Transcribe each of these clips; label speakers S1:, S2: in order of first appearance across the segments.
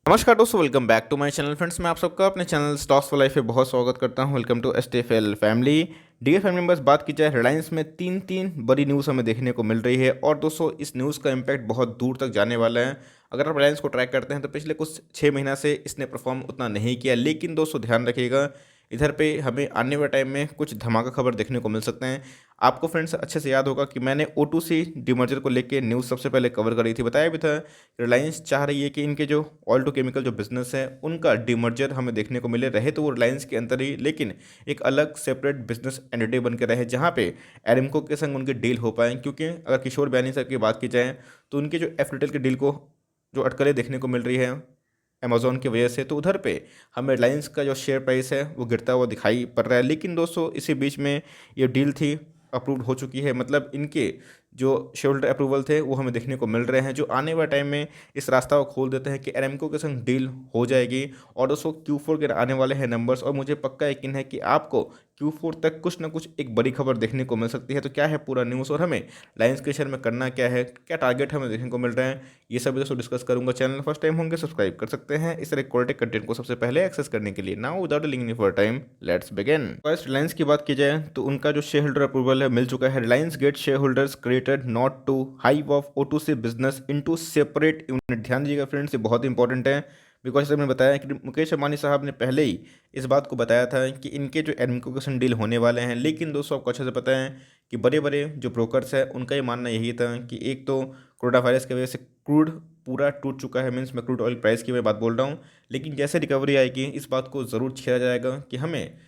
S1: नमस्कार दोस्तों, welcome back to my channel. Friends, मैं आप सबका अपने चैनल स्टॉक्स फॉर लाइफ पे बहुत स्वागत करता हूं। Welcome to STFL family. Dear family members, बात की जाए रिलायंस में तीन तीन बड़ी न्यूज़ हमें देखने को मिल रही है और दोस्तों इस न्यूज़ का इम्पैक्ट बहुत दूर तक जाने वाला है। अगर आप रिलायंस को ट्रैक करते हैं तो पिछले कुछ 6 महीना से इसने परफॉर्म उतना नहीं किया, लेकिन दोस्तों ध्यान रखिएगा, इधर पे हमें आने वाले टाइम में कुछ धमाका खबर देखने को मिल सकते हैं। आपको फ्रेंड्स अच्छे से याद होगा कि मैंने O2C डीमर्जर को लेके न्यूज़ सबसे पहले कवर करी थी। बताया भी था रिलायंस चाह रही है कि इनके जो ऑयल टू केमिकल जो बिजनेस है उनका डीमर्जर हमें देखने को मिले, रहे तो वो रिलायंस के अंदर ही, लेकिन एक अलग सेपरेट बिजनेस एंटिटी बन के रहे जहाँ पे एरेमको के संग उनकी डील हो पाए। क्योंकि अगर किशोर बयानी सर की बात की जाए तो उनके जो एफरिटेल की डील को जो अटकलें देखने को मिल रही है अमेजोन की वजह से, तो उधर पे हमें रिलायंस का जो शेयर प्राइस है वो गिरता हुआ दिखाई पड़ रहा है। लेकिन दोस्तों इसी बीच में ये डील थी अप्रूव हो चुकी है, मतलब इनके जो शेयर होल्डर अप्रूवल थे वो हमें देखने को मिल रहे हैं, जो आने वाले टाइम में इस रास्ता को खोल देते हैं कि एरेमको के संग डील हो जाएगी। और दोस्तों Q4 के आने वाले हैं नंबर्स, और मुझे पक्का यकीन है कि आपको Q4 तक कुछ ना कुछ एक बड़ी खबर देखने को मिल सकती है। तो क्या है पूरा न्यूज़ और हमें रिलायंस के शेयर में करना क्या है, क्या टारगेट हमें देखने को मिल रहा है, ये सब दोस्तों डिस्कस करूंगा। चैनल फर्स्ट टाइम होंगे सब्सक्राइब कर सकते हैं इस तरह क्वालिटी कंटेंट को सबसे पहले एक्सेस करने के लिए। Now without link for time let's begin. First Reliance की बात की जाए तो उनका जो शेयर होल्डर अप्रूवल है मिल चुका है। Reliance get share holders created not to hive off O2C business into separate unit. ध्यान दीजिएगा फ्रेंड्स, ये बहुत इंपॉर्टेंट है। बिकॉज जैसे मैंने बताया कि मुकेश अंबानी साहब ने पहले ही इस बात को बताया था कि इनके जो एरेमको के संग डील होने वाले हैं, लेकिन दोस्तों आपको अच्छे से पता है कि बड़े बड़े जो ब्रोकर्स हैं उनका ये मानना यही था कि एक तो कोरोना वायरस की वजह से क्रूड पूरा टूट चुका है, मीन्स मैं क्रूड ऑयल प्राइस की मैं बात बोल रहा हूँ, लेकिन जैसे रिकवरी आएगी इस बात को ज़रूर छेड़ा जाएगा कि हमें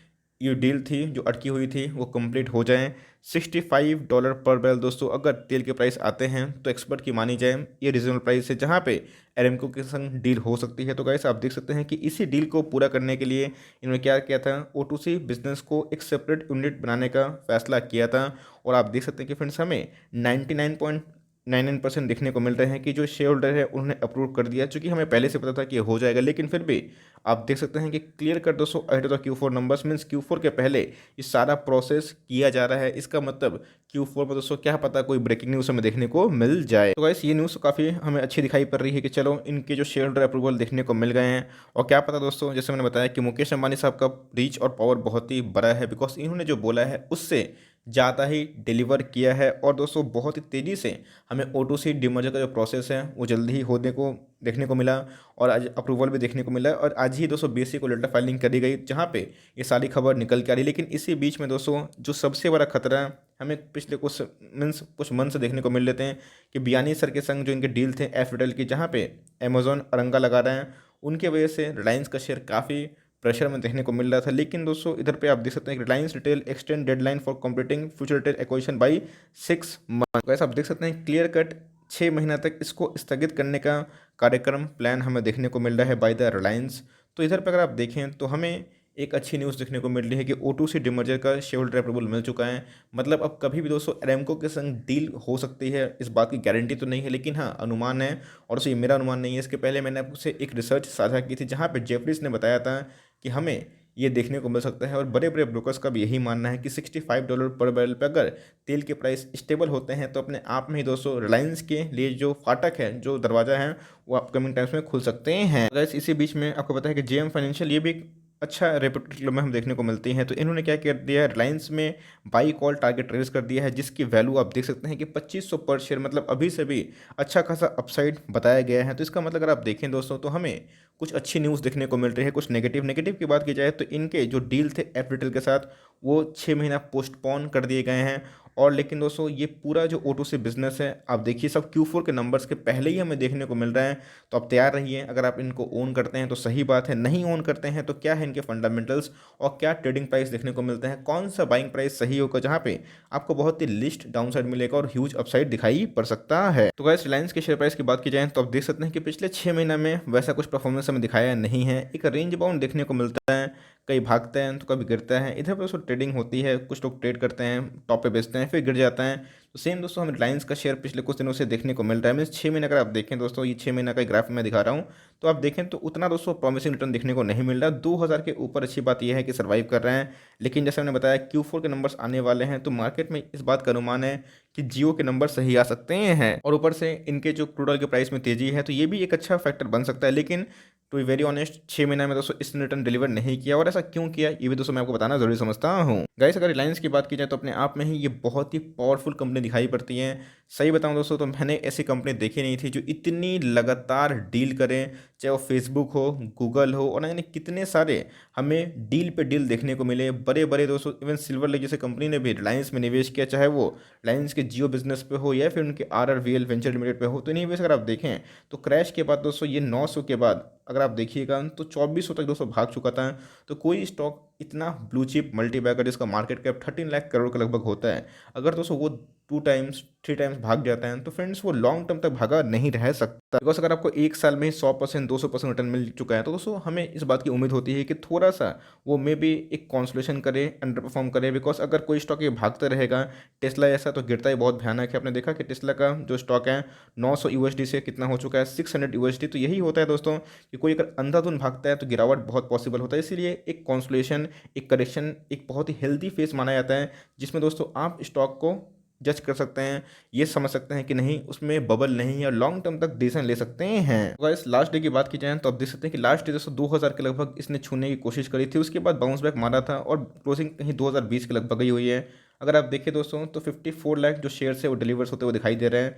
S1: ये डील थी जो अटकी हुई थी वो कंप्लीट हो जाए। $65 पर बैरल दोस्तों अगर तेल के प्राइस आते हैं तो एक्सपर्ट की मानी जाए ये रीजनल प्राइस है जहाँ पे एरेमको के संग डील हो सकती है। तो गाइस आप देख सकते हैं कि इसी डील को पूरा करने के लिए इन्होंने क्या किया था, O2C बिजनेस को एक सेपरेट यूनिट बनाने का फैसला किया था। और आप देख सकते हैं कि फ्रेंड्स हमें 99.99% देखने को मिल रहे हैं कि जो शेयर होल्डर है उन्होंने अप्रूव कर दिया, चूँकि हमें पहले से पता था कि ये हो जाएगा, लेकिन फिर भी आप देख सकते हैं कि क्लियर कर दोस्तों ahead of the Q4 numbers, means Q4 के पहले ये सारा प्रोसेस किया जा रहा है। इसका मतलब Q4 में दोस्तों क्या पता कोई ब्रेकिंग न्यूज़ हमें देखने को मिल जाए। तो गाइस ये न्यूज़ काफ़ी हमें अच्छी दिखाई पड़ रही है कि चलो इनके जो शेयर होल्डर अप्रूवल देखने को मिल गए हैं। और क्या पता दोस्तों, जैसे मैंने बताया कि मुकेश अंबानी साहब का रीच और पावर बहुत ही बड़ा है, बिकॉज इन्होंने जो बोला है उससे ज़्यादा ही डिलीवर किया है। और दोस्तों बहुत ही तेज़ी से हमें O2C डीमर्जर का जो प्रोसेस है वो जल्दी ही होने को देखने को मिला और आज अप्रूवल भी देखने को मिला। और आज ही दोस्तों BSE को लेटर फाइलिंग करी गई जहाँ पे ये सारी खबर निकल के आ रही। लेकिन इसी बीच में दोस्तों जो सबसे बड़ा खतरा हमें पिछले कुछ मंथ से देखने को मिल लेते हैं कि बियानी सर के संग जो इनके डील थे एफरिटेल की, जहाँ पे अमेजोन अरंगा लगा रहे हैं, उनके वजह से रिलायंस का शेयर काफ़ी प्रेशर में देखने को मिल रहा था। लेकिन दोस्तों इधर पे आप देख सकते हैं कि Reliance retail extend deadline for completing future retail acquisition by 6 month. वैसे आप देख सकते हैं क्लियर कट 6 महीना तक इसको स्थगित करने का कार्यक्रम प्लान हमें देखने को मिल रहा है बाय द रिलायंस। तो इधर पर अगर आप देखें तो हमें एक अच्छी न्यूज़ देखने को मिल रही है कि O2C डीमर्जर का शेयर होल्डर अप्रूवल मिल चुका है। मतलब अब कभी भी दोस्तों एरेमको के संग डील हो सकती है, इस बात की गारंटी तो नहीं है, लेकिन हाँ अनुमान है। और उसे मेरा अनुमान नहीं है, इसके पहले मैंने आपसे एक रिसर्च साझा की थी जहाँ पे जेफरीज ने बताया था कि हमें ये देखने को मिल सकता है। और बड़े बड़े ब्रोकर्स का भी यही मानना है कि $65 पर बैरल पे अगर तेल के प्राइस स्टेबल होते हैं तो अपने आप में ही दोस्तों रिलायंस के लिए जो फाटक है, जो दरवाज़ा है, वो अपकमिंग टाइम्स में खुल सकते हैं। गाइस इसी बीच में आपको पता है कि JM फाइनेंशियल ये भी एक अच्छा रेपुटेड क्लब में हम देखने को मिलती हैं। तो इन्होंने क्या कर दिया है, रिलायंस में बाई कॉल टारगेट रेज कर दिया है, जिसकी वैल्यू आप देख सकते हैं कि 2500 पर शेयर, मतलब अभी से भी अच्छा खासा अपसाइड बताया गया है। तो इसका मतलब अगर आप देखें दोस्तों तो हमें कुछ अच्छी न्यूज़ देखने को मिल रही है, कुछ नेगेटिव की बात की जाए तो इनके जो डील थे एफरिटेल के साथ वो 6 महीना पोस्टपोन कर दिए गए हैं। और लेकिन दोस्तों ये पूरा जो O2C बिजनेस है आप देखिए सब Q4 के नंबर्स के पहले ही हमें देखने को मिल रहा है। तो आप तैयार रहिए, अगर आप इनको ओन करते हैं तो सही बात है, नहीं ओन करते हैं तो क्या है इनके फंडामेंटल्स और क्या ट्रेडिंग प्राइस देखने को मिलते हैं, कौन सा बाइंग प्राइस सही होगा जहाँ पे आपको बहुत ही लिस्ट डाउन साइड मिलेगा और ह्यूज अपसाइड दिखाई पड़ सकता है। तो गाइस रिलायंस के शेयर प्राइस की बात की जाए तो आप देख सकते हैं कि पिछले 6 महीना में वैसा कुछ परफॉर्मेंस हमें दिखाया नहीं है। एक रेंज बाउंड देखने को मिलता है, कहीं भागते हैं तो कभी गिरता है। इधर पर दोस्तों ट्रेडिंग होती है, कुछ लोग ट्रेड करते हैं, टॉप पे बेचते हैं, फिर गिर जाता है। तो सेम दोस्तों हमें रिलायंस का शेयर पिछले कुछ दिनों से देखने को मिल रहा है। मीन्स 6 महीने अगर आप देखें दोस्तों, ये 6 महीना का ग्राफ मैं दिखा रहा हूँ, तो आप देखें तो उतना दोस्तों प्रॉमिसिंग रिटर्न देखने को नहीं मिल रहा। 2000 के ऊपर अच्छी बात यह है कि सर्वाइव कर रहे हैं, लेकिन जैसे मैंने बताया Q4 के नंबर्स आने वाले हैं तो मार्केट में इस बात का अनुमान है कि जियो के नंबर सही आ सकते हैं। और ऊपर से इनके जो क्रूड ऑयल के प्राइस में तेजी है तो ये भी एक अच्छा फैक्टर बन सकता है। लेकिन टू बी वेरी ऑनेस्ट 6 महीने में दोस्तों इसने रिटर्न डिलीवर नहीं किया। और ऐसा क्यों किया ये भी दोस्तों मैं आपको बताना जरूरी समझता हूँ। गाइस अगर रिलायंस की बात की जाए तो अपने आप में ही ये बहुत ही पावरफुल कंपनी दिखाई पड़ती है। सही बताऊं दोस्तों तो मैंने ऐसी कंपनी देखी नहीं थी जो इतनी लगातार डील करें, चाहे वो फेसबुक हो, गूगल हो, और यानी कितने सारे हमें डील पे डील देखने को मिले। बड़े बड़े दोस्तों इवन सिल्वर लेक जैसे कंपनी ने भी रिलायंस में निवेश किया, चाहे वो रिलायंस के जियो बिजनेस पे हो या फिर उनके RRVL वेंचर लिमिटेड पे हो। तो निवेश अगर आप देखें तो क्रैश के बाद दोस्तों ये 900 के बाद अगर आप देखिएगा तो 2400 तक दोस्तों भाग चुका था। तो कोई स्टॉक इतना ब्लू चिप मल्टी बैगर जिसका मार्केट कैप 13 लाख करोड़ के लगभग होता है, अगर दोस्तों वो 2 टाइम्स 3 टाइम्स भाग जाता है तो फ्रेंड्स वो लॉन्ग टर्म तक भागा नहीं रह सकता। बिकॉज अगर आपको एक साल में ही 100% 200% रिटर्न मिल चुका है तो दोस्तों हमें इस बात की उम्मीद होती है कि थोड़ा सा वो मे बी एक कॉन्सोलेशन करे, अंडर परफॉर्म करे। बिकॉज अगर कोई स्टॉक ये भागता रहेगा टेस्ला ऐसा तो गिरता ही बहुत भयानक है। आपने देखा कि टेस्ला का जो स्टॉक है 900 USD से कितना हो चुका है 600 USD। तो यही होता है दोस्तों कि कोई अगर अंधाधुन भागता है तो गिरावट बहुत पॉसिबल होता है। इसीलिए एक कॉन्सोलेशन, एक करेक्शन एक बहुत ही हेल्दी फेस माना जाता है, जिसमें दोस्तों आप स्टॉक को जज कर सकते हैं, ये समझ सकते हैं कि नहीं उसमें बबल नहीं है, और लॉन्ग टर्म तक डिसीजन ले सकते हैं। गाइस लास्ट डे की बात की जाए तो आप देख सकते हैं कि लास्ट डे दोस्तों 2000 के लगभग इसने छूने की कोशिश करी थी, उसके बाद बाउंस बैक मारा था और क्लोजिंग कहीं 2020 के लगभग ही हुई है। अगर आप देखें दोस्तों तो 54 लाख जो शेयर्स है वो डिलीवर्स होते हुए दिखाई दे रहे हैं।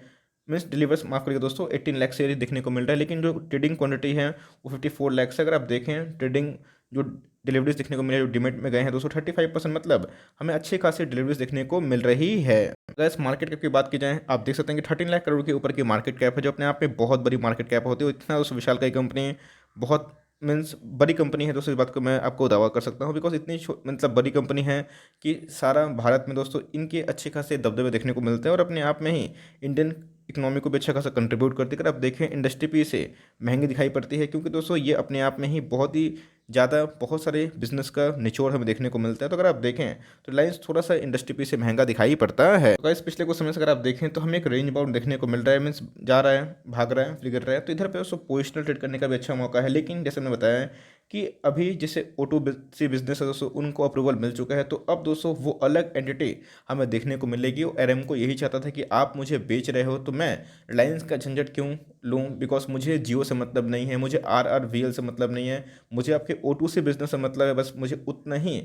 S1: मीन्स डिलीवर्स माफ करिए दोस्तों 18 लाख शेयर देखने को मिल रहा है, लेकिन जो ट्रेडिंग क्वांटिटी है वो 54 लाख से। अगर आप देखें ट्रेडिंग जो डिलीवरीज देखने को मिले जो डिमेट में गए हैं दोस्तों 35%, मतलब हमें अच्छी खासी डिलीवरीज देखने को मिल रही है। अगर इस मार्केट कैप की बात की जाए आप देख सकते हैं कि 13 लाख करोड़ के ऊपर की मार्केट कैप है, जो अपने आप में बहुत बड़ी मार्केट कैप होती है। इतना दोस्तों विशाल का कंपनी बहुत मीन्स बड़ी कंपनी है दोस्तों, इस बात को मैं आपको दावा कर सकता हूँ। बिकॉज इतनी मतलब बड़ी कंपनी है कि सारा भारत में दोस्तों इनके अच्छे खासे दबदबे देखने को मिलते हैं और अपने आप में ही इंडियन इकोनॉमी को भी अच्छा खासा कंट्रीब्यूट करती है। अगर आप देखें इंडस्ट्री भी इसे महंगी दिखाई पड़ती है, क्योंकि दोस्तों ये अपने आप में ही बहुत ही ज़्यादा बहुत सारे बिजनेस का निचोड़ हमें देखने को मिलता है। तो अगर आप देखें तो रिलायंस थोड़ा सा इंडस्ट्री पी से महंगा दिखाई पड़ता है। तो गाइस पिछले कुछ समय से अगर आप देखें तो हमें एक रेंज बाउंड देखने को मिल रहा है, मीन्स जा रहा है, भाग रहा है, फिर गिर रहा है। तो इधर पे उसको पोजिशनल ट्रेड करने का भी अच्छा मौका है। लेकिन जैसे मैंने बताया कि अभी जैसे O2C बिजनेस है दोस्तों उनको अप्रूवल मिल चुका है, तो अब दोस्तों वो अलग एंटिटी हमें देखने को मिलेगी। और एरेमको यही चाहता था कि आप मुझे बेच रहे हो तो मैं रिलायंस का झंझट क्यों लूँ, बिकॉज मुझे जियो से मतलब नहीं है, मुझे RRVL से मतलब नहीं है, मुझे आपके O2C बिजनेस से मतलब है। बस मुझे उतना ही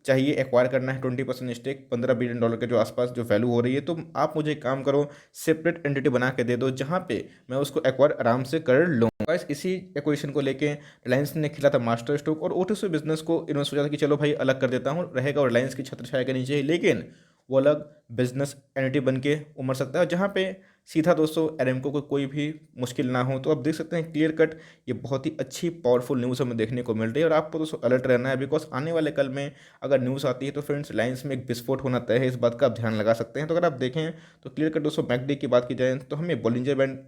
S1: चाहिए एक्वायर करना है 20% स्टेक $15 बिलियन के जो आसपास जो वैल्यू हो रही है। तो आप मुझे एक काम करो, सेपरेट एंटिटी बना के दे दो जहाँ पे मैं उसको एक्वायर आराम से कर लूँ। गाइस इसी एक्विजिशन को लेके रिलायंस ने खेला था मास्टर स्ट्रोक, और O2C बिजनेस को इन्होंने सोचा था कि चलो भाई अलग कर देता हूँ, रहेगा और रिलायंस की छत्र छाया के नीचे ही, लेकिन वो अलग बिजनेस एंटिटी बन के उमड़ सकता है जहाँ पे सीधा दोस्तों एरेमको को कोई भी मुश्किल ना हो। तो आप देख सकते हैं क्लियर कट ये बहुत ही अच्छी पावरफुल न्यूज़ हमें देखने को मिल रही है, और आपको दोस्तों अलर्ट रहना है। बिकॉज आने वाले कल में अगर न्यूज़ आती है तो फ्रेंड्स रिलायंस में एक विस्फोट होना तय है, इस बात का आप ध्यान लगा सकते हैं। तो अगर आप देखें तो क्लियर कट दोस्तों मैकडी की बात की जाए तो हमें बॉलिंजर बैंड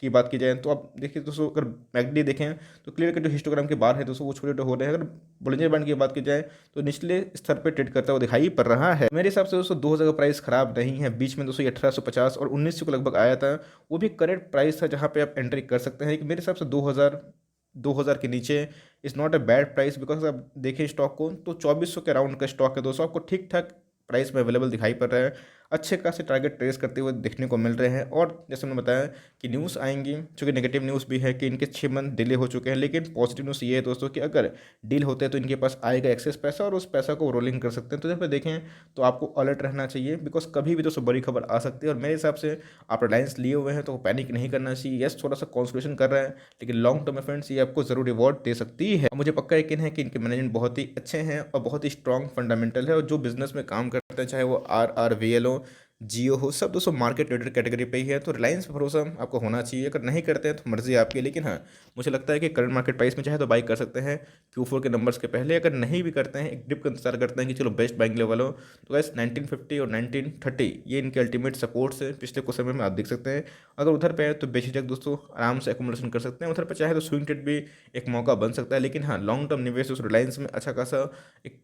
S1: की बात की जाए तो आप देखिए दोस्तों अगर मैकडी देखें तो क्लियर कट जो हिस्टोग्राम के बार है दोस्तों वो छोटे छोटे हो रहे हैं। अगर बॉलिंजर बैंड की बात की जाए तो निचले स्तर पर ट्रेड करता हुआ दिखाई पड़ रहा है। मेरे हिसाब से दोस्तों 2000 का प्राइस खराब नहीं है। बीच में दोस्तों 1850 और 1900 के लगभग आया था, वो भी करेक्ट प्राइस था जहाँ पे आप एंट्री कर सकते हैं। मेरे हिसाब से 2000 के नीचे is not a bad price. Because आप देखें स्टॉक को तो 2400 के राउंड का स्टॉक है दोस्तों, आपको ठीक ठाक प्राइस में अवेलेबल दिखाई पड़ रहा है, अच्छे खासे टारगेट ट्रेस करते हुए देखने को मिल रहे हैं। और जैसे मैंने बताया कि न्यूज़ आएंगी, चूँकि नेगेटिव न्यूज़ भी है कि इनके 6 मंथ डिले हो चुके हैं, लेकिन पॉजिटिव न्यूज़ ये है दोस्तों कि अगर डील होते हैं तो इनके पास आएगा एक्सेस पैसा और उस पैसा को रोलिंग कर सकते हैं। तो जब पे देखें तो आपको अलर्ट रहना चाहिए, बिकॉज कभी भी दोस्तों बड़ी खबर आ सकती है। और मेरे हिसाब से आप रिलायंस लिए हुए हैं तो पैनिक नहीं करना चाहिए। यस थोड़ा सा कॉन्सुलेशन कर रहा है, लेकिन लॉन्ग टर्म में फ्रेंड्स ये आपको जरूर रिवॉर्ड दे सकती है। मुझे पक्का यकीन है कि इनके मैनेजमेंट बहुत ही अच्छे हैं और बहुत ही स्ट्रॉन्ग फंडामेंटल है, और जो बिजनेस में काम करते हैं चाहे वो RRVL हो, जियो हो, सब दोस्तों मार्केट लीडर कैटेगरी पे ही है। तो रिलायंस पे भरोसा आपको होना चाहिए। अगर नहीं करते हैं तो मर्जी आपकी, लेकिन हाँ मुझे लगता है कि करंट मार्केट प्राइस में चाहे तो बाई कर सकते हैं Q4 के नंबर्स के पहले। अगर नहीं भी करते हैं, एक डिप का इंतजार करते हैं कि चलो बेस्ट बाइंग लेवल हो, तो गैस 1950 और 1930 ये इनके अल्टीमेट सपोर्ट्स है। पिछले कुछ समय में आप देख सकते हैं अगर उधर पे है तो बेझिझक दोस्तों आराम से एकोमोडेशन कर सकते हैं। उधर पर चाहे तो स्विंग ट्रेड भी एक मौका बन सकता है, लेकिन हाँ लॉन्ग टर्म निवेश उस रिलायंस में अच्छा खासा एक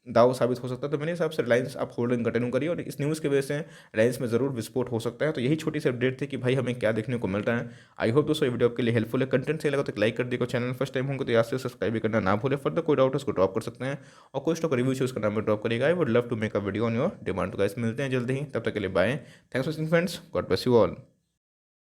S1: दाव साबित हो सकता है। तो मेरे हिसाब से रिलायंस आप होल्डिंग कंटिन्यू करिए, और इस न्यूज़ की वजह से रिलायंस में ज़रूर विस्फोट हो सकता है। तो यही छोटी सी अपडेट थी कि भाई हमें क्या देखने को मिल रहा है। आई होप दोस्तों ये वीडियो आपके लिए हेल्पफुल है। कंटेंट सही लगा तो लाइक कर दिएगा, चैनल फर्स्ट टाइम होंगे तो याद से सब्सक्राइब भी करना ना भूले। फर्दर कोई डाउट है उसको ड्रॉप कर सकते हैं, और कोई स्टॉक रिव्यू चूज करना में ड्रॉप करिएगा। I would love to make a video on your demand. तो गाइस मिलते हैं जल्दी ही, तब तक के लिए bye. Thanks for watching friends, God bless you all.